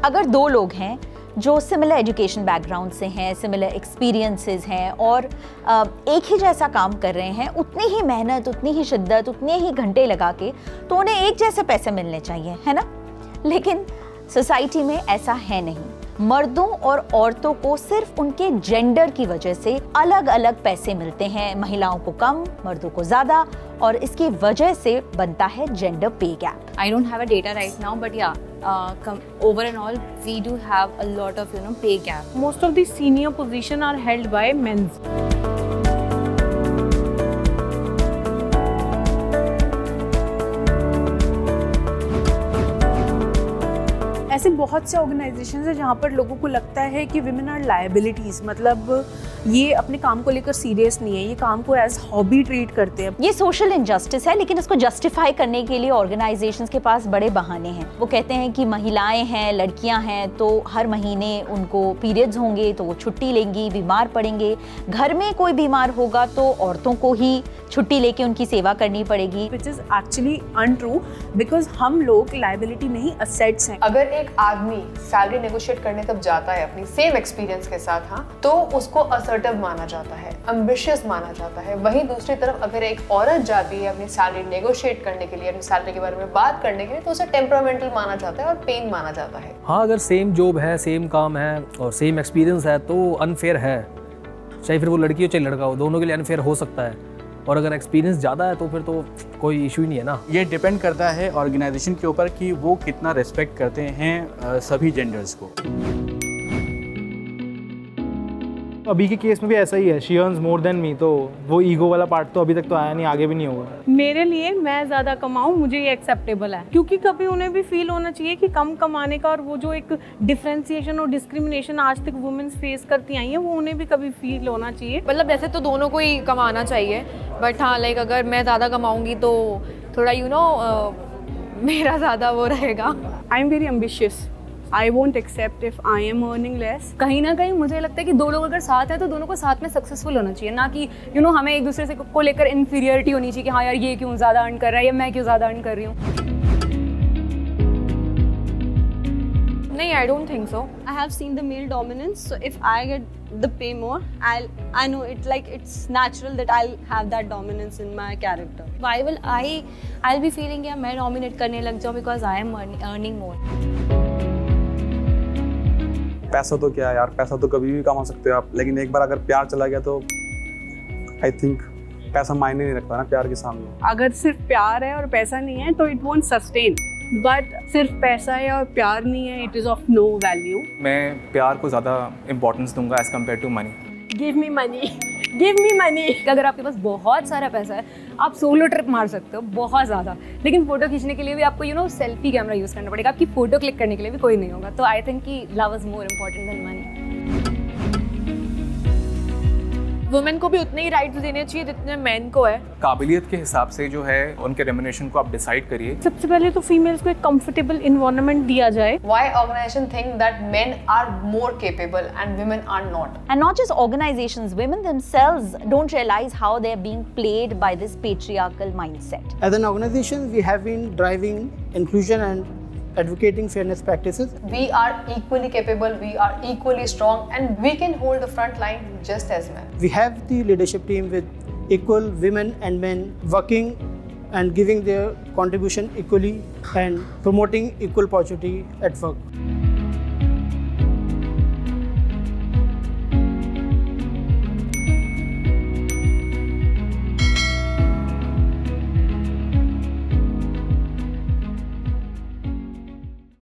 अगर दो लोग हैं जो सिमिलर एजुकेशन बैकग्राउंड से हैं, सिमिलर एक्सपीरियंसेस हैं और एक ही जैसा काम कर रहे हैं, उतनी ही मेहनत, उतनी ही शिद्दत, उतने ही घंटे लगा के, तो उन्हें एक जैसे पैसे मिलने चाहिए, है ना? लेकिन सोसाइटी में ऐसा है नहीं। मर्दों और औरतों को सिर्फ उनके जेंडर की वजह से अलग अलग पैसे मिलते हैं, महिलाओं को कम, मर्दों को ज़्यादा, और इसकी वजह से बनता है जेंडर पे gap. I don't have a data right now, but yeah, over and all, we do have a lot of pay gap. Most of the senior position are held by men. ऐसे बहुत से organisations हैं जहाँ पर लोगों को लगता है कि विमेन आर लायबिलिटीज़, मतलब ये अपने काम को लेकर सीरियस नहीं है, ये काम को एज हॉबी ट्रीट करते हैं। ये सोशल इनजस्टिस है, लेकिन इसको जस्टिफाई करने के लिए ऑर्गेनाइजेशंस के पास बड़े बहाने हैं। वो कहते हैं कि महिलाएं हैं, लड़कियां हैं, तो हर महीने उनको पीरियड्स होंगे तो वो छुट्टी लेंगी, बीमार पड़ेंगे, घर में कोई बीमार होगा तो औरतों को ही छुट्टी लेके उनकी सेवा करनी पड़ेगी, which is actually untrue, because हम लोग लायबिलिटी नहीं असेट्स हैं। अगर एक आदमी सैलरी नेगोशिएट करने तब जाता है अपनी सेम एक्सपीरियंस के साथ, हाँ, तो उसको असर्टिव माना जाता है, एम्बिशियस माना जाता है। वहीं दूसरी तरफ अगर एक औरत जाती है अपनी सैलरी नेगोशिएट करने के लिए, अपनी सैलरी के बारे में बात करने के लिए, तो उसे टेम्परामेंटल माना जाता है और पेन माना जाता है। हाँ, अगर सेम जॉब है, सेम काम है और सेम एक्सपीरियंस है तो अनफेयर है, चाहे फिर वो लड़की हो चाहे लड़का हो, दोनों के लिए अनफेयर हो सकता है। और अगर एक्सपीरियंस ज़्यादा है तो फिर तो कोई इशू ही नहीं है ना। ये डिपेंड करता है ऑर्गेनाइजेशन के ऊपर कि वो कितना रिस्पेक्ट करते हैं सभी जेंडर्स को। अभी के केस में भी ऐसा ही है, she earns more than me, तो वो ईगो वाला पार्ट तो अभी तक तो आया नहीं, आगे भी नहीं होगा। मेरे लिए मैं ज़्यादा कमाऊँ, मुझे ये एक्सेप्टेबल है, क्योंकि कभी उन्हें भी फील होना चाहिए कि कम कमाने का और वो जो एक डिफ्रेंसिएशन और डिस्क्रिमिनेशन आज तक वुमेन्स फेस करती आई हैं, वो उन्हें भी कभी फील होना चाहिए। मतलब वैसे तो दोनों को ही कमाना चाहिए, बट हाँ, लाइक अगर मैं ज़्यादा कमाऊँगी तो थोड़ा मेरा ज़्यादा वो रहेगा। I am very ambitious, I won't accept if I am earning less. कहीं ना कहीं मुझे लगता है कि दो लोग अगर साथ हैं तो दोनों को साथ में सक्सेसफुल होना चाहिए, ना कि हमें एक दूसरे से को लेकर इन्फीरियरिटी होनी चाहिए कि हाँ यार ये क्यों ज़्यादा अर्न कर रहा है या मैं क्यों ज़्यादा अर्न कर रही हूँ। नहीं, I don't think so. I have seen the male dominance, so if I get the pay more, I know it's natural that I'll have that dominance in my character. Why will I'll be feeling कि मैं dominate करने लग जाऊँ because I am earning more. पैसा तो क्या है यार, पैसा तो कभी भी कमा सकते हो आप, लेकिन एक बार अगर प्यार चला गया तो आई थिंक पैसा मायने नहीं रखता ना प्यार के सामने। अगर सिर्फ प्यार है और पैसा नहीं है तो इट वोंट सस्टेन, बट सिर्फ पैसा है और प्यार नहीं है, it is of no value. मैं प्यार को ज़्यादा इंपॉर्टेंस दूंगा as compare to money. Give me money, give me money. अगर आपके पास बहुत सारा पैसा है, आप सोलो ट्रिप मार सकते हो बहुत ज़्यादा, लेकिन फोटो खींचने के लिए भी आपको सेल्फी कैमरा यूज़ करना पड़ेगा, आपकी फोटो क्लिक करने के लिए भी कोई नहीं होगा। तो आई थिंक कि love is more important then money. Women को भी उतने ही राइट्स देने चाहिए जितने मेन को है। काबिलियत के हिसाब से जो है उनके रेम्युनरेशन को आप डिसाइड करिए। सबसे पहले तो फीमेल्स को एक कंफर्टेबल इन्वायरमेंट दिया जाए। Why organization think that men are more capable and women are not? And not just organizations, women themselves don't realize how they're being played by this patriarchal mindset. As an organization, we have been driving inclusion and advocating fairness practices. We are equally capable, we are equally strong, and we can hold the front line just as men. We have the leadership team with equal women and men working and giving their contribution equally and promoting equal opportunity at work.